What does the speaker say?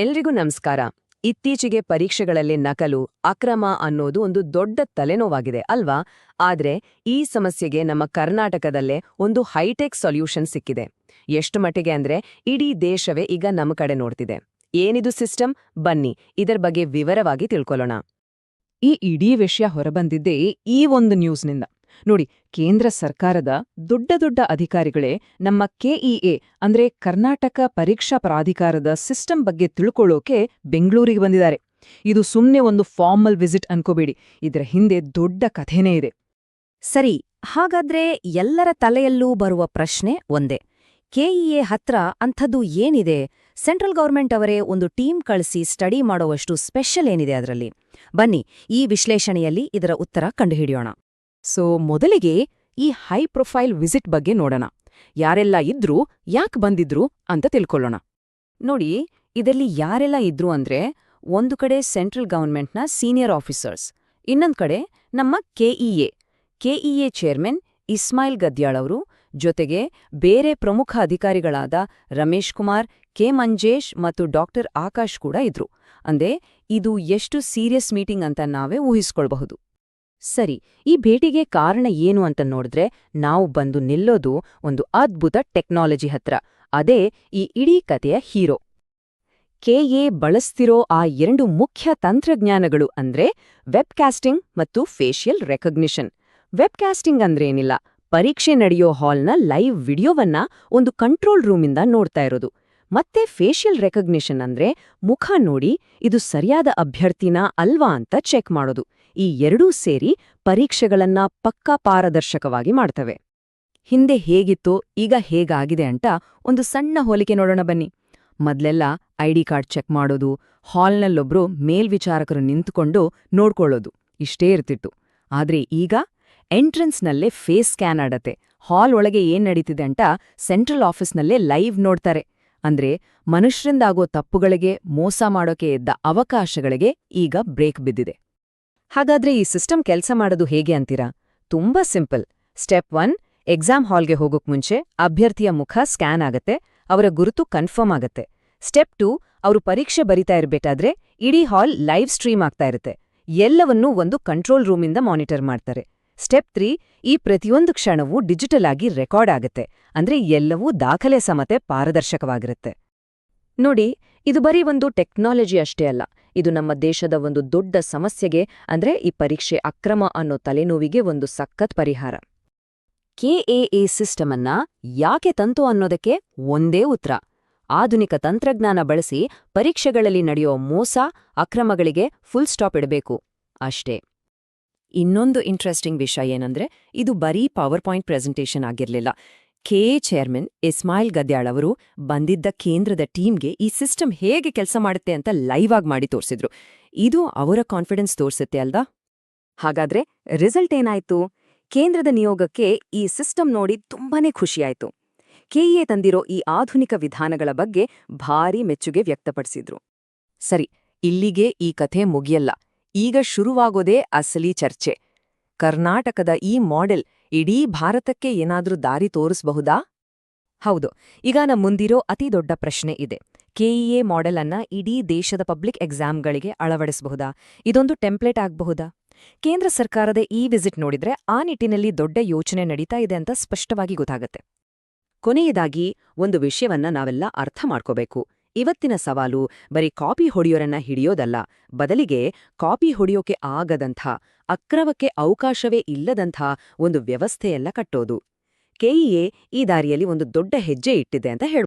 ಎಲ್ರಿಗೂ ನಮಸ್ಕಾರ. ಇತ್ತೀಚೆಗೆ ಪರೀಕ್ಷೆಗಳಲ್ಲಿ ನಕಲು, ಅಕ್ರಮ ಅನ್ನೋದು ಒಂದು ದೊಡ್ಡ ತಲೆನೋವಾಗಿದೆ ಅಲ್ವಾ? ಆದ್ರೆ ಈ ಸಮಸ್ಯೆಗೆ ನಮ್ಮ ಕರ್ನಾಟಕದಲ್ಲೇ ಒಂದು ಹೈಟೆಕ್ ಸೊಲ್ಯೂಷನ್ ಸಿಕ್ಕಿದೆ. ಎಷ್ಟು ಮಟ್ಟಿಗೆ ಅಂದ್ರೆ ಇಡೀ ದೇಶವೇ ಈಗ ನಮ್ಮ ಕಡೆ ನೋಡ್ತಿದೆ. ಏನಿದು ಸಿಸ್ಟಮ್? ಬನ್ನಿ ಇದರ ಬಗ್ಗೆ ವಿವರವಾಗಿ ತಿಳ್ಕೊಳ್ಳೋಣ. ಈ ಇಡೀ ವಿಷಯ ಹೊರಬಂದಿದ್ದೇ ಈ ಒಂದು ನ್ಯೂಸ್ನಿಂದ. ನೋಡಿ, ಕೇಂದ್ರ ಸರ್ಕಾರದ ದೊಡ್ಡ ದೊಡ್ಡ ಅಧಿಕಾರಿಗಳೇ ನಮ್ಮ ಕೆಇಎ ಅಂದ್ರೆ ಕರ್ನಾಟಕ ಪರೀಕ್ಷಾ ಪ್ರಾಧಿಕಾರದ ಸಿಸ್ಟಮ್ ಬಗ್ಗೆ ತಿಳ್ಕೊಳ್ಳೋಕೆ ಬೆಂಗಳೂರಿಗೆ ಬಂದಿದ್ದಾರೆ. ಇದು ಸುಮ್ನೆ ಒಂದು ಫಾರ್ಮಲ್ ವಿಸಿಟ್ ಅನ್ಕೋಬೇಡಿ, ಇದರ ಹಿಂದೆ ದೊಡ್ಡ ಕಥೆನೇ ಇದೆ. ಸರಿ, ಹಾಗಾದ್ರೆ ಎಲ್ಲರ ತಲೆಯಲ್ಲೂ ಬರುವ ಪ್ರಶ್ನೆ ಒಂದೇ. ಕೆಇಎ ಹತ್ರ ಅಂಥದ್ದು ಏನಿದೆ? ಸೆಂಟ್ರಲ್ ಗವರ್ಮೆಂಟ್ ಅವರೇ ಒಂದು ಟೀಮ್ ಕಳಿಸಿ ಸ್ಟಡಿ ಮಾಡೋವಷ್ಟು ಸ್ಪೆಷಲ್ ಏನಿದೆ ಅದರಲ್ಲಿ? ಬನ್ನಿ ಈ ವಿಶ್ಲೇಷಣೆಯಲ್ಲಿ ಇದರ ಉತ್ತರ ಕಂಡುಹಿಡಿಯೋಣ. ಮೊದಲಿಗೆ ಈ ಹೈ ಪ್ರೊಫೈಲ್ ವಿಸಿಟ್ ಬಗ್ಗೆ ನೋಡೋಣ. ಯಾರೆಲ್ಲ ಇದ್ರು, ಯಾಕೆ ಬಂದಿದ್ರು ಅಂತ ತಿಳ್ಕೊಳ್ಳೋಣ. ನೋಡಿ, ಇದರಲ್ಲಿ ಯಾರೆಲ್ಲ ಇದ್ರು ಅಂದ್ರೆ, ಒಂದು ಕಡೆ ಸೆಂಟ್ರಲ್ ಗವರ್ಮೆಂಟ್ನ ಸೀನಿಯರ್ ಆಫೀಸರ್ಸ್, ಇನ್ನೊಂದು ಕಡೆ ನಮ್ಮ ಕೆಇಎ ಚೇರ್ಮನ್ ಇಸ್ಮಾಯಿಲ್ ಗದ್ಯಾಳ್ ಅವರು, ಜೊತೆಗೆ ಬೇರೆ ಪ್ರಮುಖ ಅಧಿಕಾರಿಗಳಾದ ರಮೇಶ್ ಕುಮಾರ್, ಕೆ ಮಂಜೇಶ್ ಮತ್ತು ಡಾಕ್ಟರ್ ಆಕಾಶ್ ಕೂಡ ಇದ್ರು. ಅಂದ್ರೆ ಇದು ಎಷ್ಟು ಸೀರಿಯಸ್ ಮೀಟಿಂಗ್ ಅಂತ ನಾವೇ ಊಹಿಸ್ಕೊಳ್ಬಹುದು. ಸರಿ, ಈ ಭೇಟಿಗೆ ಕಾರಣ ಏನು ಅಂತ ನೋಡಿದ್ರೆ, ನಾವು ಬಂದು ನಿಲ್ಲೋದು ಒಂದು ಅದ್ಭುತ ಟೆಕ್ನಾಲಜಿ ಹತ್ರ. ಅದೇ ಈ ಇಡೀ ಕಥೆಯ ಹೀರೋ. ಕೆಎ ಬಳಸ್ತಿರೋ ಆ ಎರಡು ಮುಖ್ಯ ತಂತ್ರಜ್ಞಾನಗಳು ಅಂದ್ರೆ ವೆಬ್ಕಾಸ್ಟಿಂಗ್ ಮತ್ತು ಫೇಶಿಯಲ್ ರೆಕಗ್ನಿಷನ್. ವೆಬ್ಕಾಸ್ಟಿಂಗ್ ಅಂದ್ರೇನಿಲ್ಲ, ಪರೀಕ್ಷೆ ನಡೆಯೋ ಹಾಲ್ನ ಲೈವ್ ವಿಡಿಯೋವನ್ನ ಒಂದು ಕಂಟ್ರೋಲ್ ರೂಮಿಂದ ನೋಡ್ತಾ ಇರೋದು. ಮತ್ತೆ ಫೇಶಿಯಲ್ ರೆಕಗ್ನಿಷನ್ ಅಂದ್ರೆ ಮುಖ ನೋಡಿ ಇದು ಸರಿಯಾದ ಅಭ್ಯರ್ಥಿನಾ ಅಲ್ವಾ ಅಂತ ಚೆಕ್ ಮಾಡೋದು. ಈ ಎರಡೂ ಸೇರಿ ಪರೀಕ್ಷೆಗಳನ್ನ ಪಕ್ಕಾ ಪಾರದರ್ಶಕವಾಗಿ ಮಾಡ್ತವೆ. ಹಿಂದೆ ಹೇಗಿತ್ತೋ ಈಗ ಹೇಗಾಗಿದೆ ಅಂತ ಒಂದು ಸಣ್ಣ ಹೋಲಿಕೆ ನೋಡೋಣ ಬನ್ನಿ. ಮೊದ್ಲೆಲ್ಲ ಐಡಿ ಕಾರ್ಡ್ ಚೆಕ್ ಮಾಡೋದು, ಹಾಲ್ನಲ್ಲೊಬ್ರು ಮೇಲ್ವಿಚಾರಕರು ನಿಂತುಕೊಂಡು ನೋಡ್ಕೊಳ್ಳೋದು, ಇಷ್ಟೇ ಇರ್ತಿತ್ತು. ಆದ್ರೆ ಈಗ ಎಂಟ್ರೆನ್ಸ್ನಲ್ಲೇ ಫೇಸ್ ಸ್ಕ್ಯಾನ್ ಆಡತ್ತೆ. ಹಾಲ್ ಒಳಗೆ ಏನ್ ನಡೀತಿದೆ ಅಂತ ಸೆಂಟ್ರಲ್ ಆಫೀಸ್ನಲ್ಲೇ ಲೈವ್ ನೋಡ್ತಾರೆ. ಅಂದ್ರೆ ಮನುಷ್ಯರಿಂದಾಗೋ ತಪ್ಪುಗಳಿಗೆ, ಮೋಸ ಮಾಡೋಕೆ ಇದ್ದ ಅವಕಾಶಗಳಿಗೆ ಈಗ ಬ್ರೇಕ್ ಬಿದ್ದಿದೆ. ಹಾಗಾದ್ರೆ ಈ ಸಿಸ್ಟಮ್ ಕೆಲಸ ಮಾಡೋದು ಹೇಗೆ ಅಂತೀರಾ? ತುಂಬಾ ಸಿಂಪಲ್. ಸ್ಟೆಪ್ 1, ಎಕ್ಸಾಮ್ ಹಾಲ್ಗೆ ಹೋಗೋಕ್ ಮುಂಚೆ ಅಭ್ಯರ್ಥಿಯ ಮುಖ ಸ್ಕ್ಯಾನ್ ಆಗತ್ತೆ, ಅವರ ಗುರುತು ಕನ್ಫರ್ಮ್ ಆಗತ್ತೆ. ಸ್ಟೆಪ್ 2, ಅವರು ಪರೀಕ್ಷೆ ಬರಿತಾ ಇರ್ಬೇಕಾದ್ರೆ ಇಡೀ ಹಾಲ್ ಲೈವ್ ಸ್ಟ್ರೀಮ್ ಆಗ್ತಾ ಇರುತ್ತೆ. ಎಲ್ಲವನ್ನೂ ಒಂದು ಕಂಟ್ರೋಲ್ ರೂಮಿಂದ ಮಾನಿಟರ್ ಮಾಡ್ತಾರೆ. ಸ್ಟೆಪ್ 3, ಈ ಪ್ರತಿಯೊಂದು ಕ್ಷಣವೂ ಡಿಜಿಟಲ್ ಆಗಿ ರೆಕಾರ್ಡ್ ಆಗತ್ತೆ. ಅಂದ್ರೆ ಎಲ್ಲವೂ ದಾಖಲೆ ಸಮೇತ ಪಾರದರ್ಶಕವಾಗಿರುತ್ತೆ. ನೋಡಿ, ಇದು ಬರೀ ಒಂದು ಟೆಕ್ನಾಲಜಿ ಅಷ್ಟೇ ಅಲ್ಲ, ಇದು ನಮ್ಮ ದೇಶದ ಒಂದು ದೊಡ್ಡ ಸಮಸ್ಯೆಗೆ, ಅಂದ್ರೆ ಈ ಪರೀಕ್ಷೆ ಅಕ್ರಮ ಅನ್ನೋ ತಲೆನೋವಿಗೆ ಒಂದು ಸಖತ್ ಪರಿಹಾರ. ಕೆಎಎ ಸಿಸ್ಟಮ್ ಅನ್ನ ಯಾಕೆ ತಂತು ಅನ್ನೋದಕ್ಕೆ ಒಂದೇ ಉತ್ತರ: ಆಧುನಿಕ ತಂತ್ರಜ್ಞಾನ ಬಳಸಿ ಪರೀಕ್ಷೆಗಳಲ್ಲಿ ನಡೆಯೋ ಮೋಸ, ಅಕ್ರಮಗಳಿಗೆ ಫುಲ್ ಸ್ಟಾಪ್ ಇಡಬೇಕು ಅಷ್ಟೇ. ಇನ್ನೊಂದು ಇಂಟ್ರೆಸ್ಟಿಂಗ್ ವಿಷಯ ಏನಂದ್ರೆ, ಇದು ಬರೀ ಪವರ್ ಪಾಯಿಂಟ್ ಪ್ರೆಸೆಂಟೇಷನ್ ಆಗಿರ್ಲಿಲ್ಲ. ಕೆಎ ಚೇರ್ಮನ್ ಇಸ್ಮಾಯಿಲ್ ಗದ್ಯಾಳ್ ಅವರು ಬಂದಿದ್ದ ಕೇಂದ್ರದ ಟೀಮ್ಗೆ ಈ ಸಿಸ್ಟಮ್ ಹೇಗೆ ಕೆಲಸ ಮಾಡುತ್ತೆ ಅಂತ ಲೈವ್ ಆಗಿ ಮಾಡಿ ತೋರಿಸಿದ್ರು. ಇದು ಅವರ ಕಾನ್ಫಿಡೆನ್ಸ್ ತೋರಿಸುತ್ತೆ ಅಲ್ವಾ? ಹಾಗಾದ್ರೆ ರಿಸಲ್ಟ್ ಏನಾಯ್ತು? ಕೇಂದ್ರದ ನಿಯೋಗಕ್ಕೆ ಈ ಸಿಸ್ಟಮ್ ನೋಡಿ ತುಂಬಾನೇ ಖುಷಿಯಾಯ್ತು. ಕೆಇಎ ತಂದಿರೋ ಈ ಆಧುನಿಕ ವಿಧಾನಗಳ ಬಗ್ಗೆ ಭಾರೀ ಮೆಚ್ಚುಗೆ ವ್ಯಕ್ತಪಡಿಸಿದ್ರು. ಸರಿ, ಇಲ್ಲಿಗೆ ಈ ಕಥೆ ಮುಗಿಯಲ್ಲ. ಈಗ ಶುರುವಾಗೋದೇ ಅಸಲಿ ಚರ್ಚೆ. ಕರ್ನಾಟಕದ ಈ ಮಾಡೆಲ್ ಇಡೀ ಭಾರತಕ್ಕೆ ಏನಾದ್ರೂ ದಾರಿ ತೋರಿಸಬಹುದಾ? ಹೌದು, ಈಗ ನಮ್ಮ ಮುಂದಿರೋ ಅತಿ ದೊಡ್ಡ ಪ್ರಶ್ನೆ ಇದೆ. ಕೆಇಎ ಮಾಡೆಲ್ ಅನ್ನ ಇಡೀ ದೇಶದ ಪಬ್ಲಿಕ್ ಎಕ್ಸಾಮ್ಗಳಿಗೆ ಅಳವಡಿಸಬಹುದಾ? ಇದೊಂದು ಟೆಂಪ್ಲೇಟ್ ಆಗಬಹುದಾ? ಕೇಂದ್ರ ಸರ್ಕಾರದ ಈ ವಿಸಿಟ್ ನೋಡಿದ್ರೆ ಆ ನಿಟ್ಟಿನಲ್ಲಿ ದೊಡ್ಡ ಯೋಚನೆ ನಡೀತಾ ಇದೆ ಅಂತ ಸ್ಪಷ್ಟವಾಗಿ ಗೊತ್ತಾಗತ್ತೆ. ಕೊನೆಯದಾಗಿ ಒಂದು ವಿಷಯವನ್ನ ನಾವೆಲ್ಲ ಅರ್ಥ ಮಾಡ್ಕೋಬೇಕು. ಇವತ್ತಿನ ಸವಾಲು ಬರೀ ಕಾಪಿ ಹೊಡೆಯೋರನ್ನ ಹಿಡಿಯೋದಲ್ಲ, ಬದಲಿಗೆ ಕಾಪಿ ಹೊಡೆಯೋಕೆ ಆಗದಂಥ, ಅಕ್ರಮಕ್ಕೆ ಅವಕಾಶವೇ ಇಲ್ಲದಂಥ ಒಂದು ವ್ಯವಸ್ಥೆಯೆಲ್ಲ ಕಟ್ಟೋದು. ಕೆಇಎ ಈ ದಾರಿಯಲ್ಲಿ ಒಂದು ದೊಡ್ಡ ಹೆಜ್ಜೆ ಇಟ್ಟಿದೆ ಅಂತ ಹೇಳ್ಬೋದು.